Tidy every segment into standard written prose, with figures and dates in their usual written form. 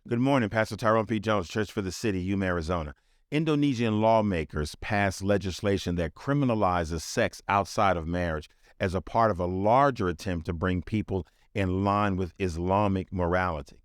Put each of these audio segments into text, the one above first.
Good morning, Pastor Tyrone P. Jones, Church for the City, Yuma, Arizona. Indonesian lawmakers passed legislation that criminalizes sex outside of marriage as a part of a larger attempt to bring people in line with Islamic morality.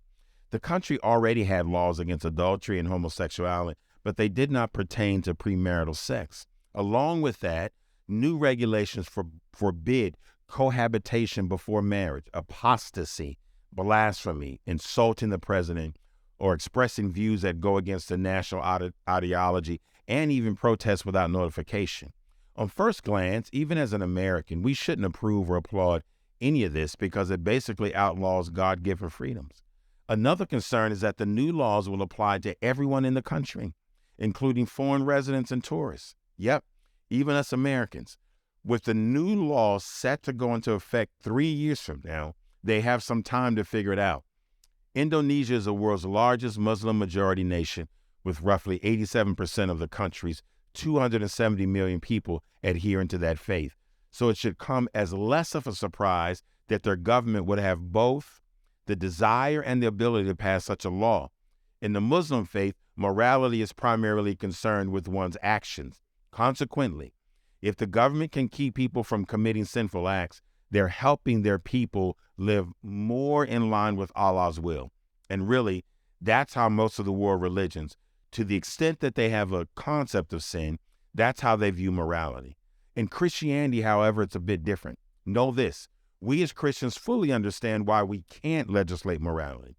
The country already had laws against adultery and homosexuality, but they did not pertain to premarital sex. Along with that, new regulations forbid cohabitation before marriage, apostasy, blasphemy, insulting the president, or expressing views that go against the national ideology, and even protests without notification. On first glance, even as an American, we shouldn't approve or applaud any of this because it basically outlaws God-given freedoms. Another concern is that the new laws will apply to everyone in the country, including foreign residents and tourists. Yep, even us Americans. With the new laws set to go into effect 3 years from now, they have some time to figure it out. Indonesia is the world's largest Muslim majority nation, with roughly 87% of the country's 270 million people adhering to that faith. So it should come as less of a surprise that their government would have both the desire and the ability to pass such a law. In the Muslim faith, morality is primarily concerned with one's actions. Consequently, if the government can keep people from committing sinful acts, they're helping their people live more in line with Allah's will. And really, that's how most of the world religions, to the extent that they have a concept of sin, that's how they view morality. In Christianity, however, it's a bit different. Know this, we as Christians fully understand why we can't legislate morality.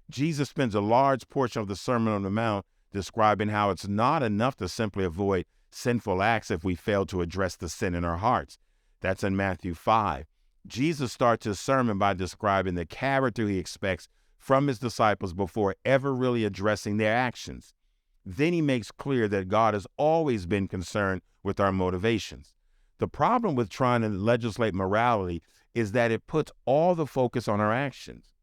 Jesus spends a large portion of the Sermon on the Mount describing how it's not enough to simply avoid sinful acts if we fail to address the sin in our hearts. That's in Matthew 5. Jesus starts his sermon by describing the character he expects from his disciples before ever really addressing their actions. Then he makes clear that God has always been concerned with our motivations. The problem with trying to legislate morality is that it puts all the focus on our actions.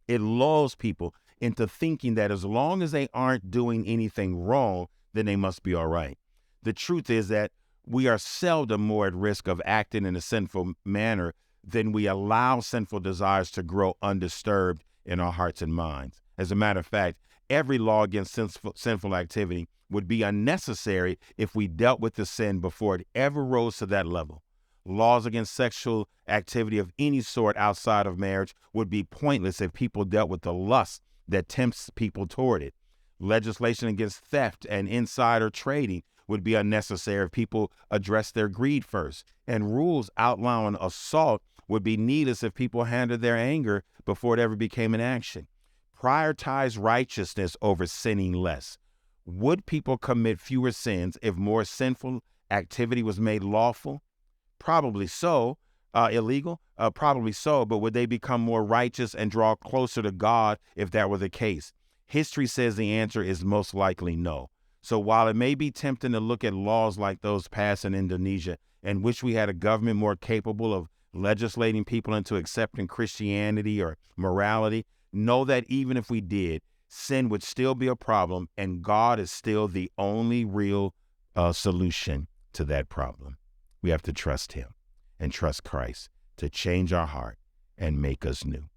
It lulls people into thinking that as long as they aren't doing anything wrong, then they must be all right. The truth is that we are seldom more at risk of acting in a sinful manner than we allow sinful desires to grow undisturbed in our hearts and minds. As a matter of fact, every law against sinful activity would be unnecessary if we dealt with the sin before it ever rose to that level. Laws against sexual activity of any sort outside of marriage would be pointless if people dealt with the lust that tempts people toward it. Legislation against theft and insider trading would be unnecessary if people address their greed first. And rules outlawing assault would be needless if people handled their anger before it ever became an action. Prioritize righteousness over sinning less. Would people commit fewer sins if more sinful activity was made lawful? Probably so. Illegal? Probably so. But would they become more righteous and draw closer to God if that were the case? History says the answer is most likely no. So while it may be tempting to look at laws like those passed in Indonesia and wish we had a government more capable of legislating people into accepting Christianity or morality, know that even if we did, sin would still be a problem, and God is still the only real solution to that problem. We have to trust him and trust Christ to change our heart and make us new.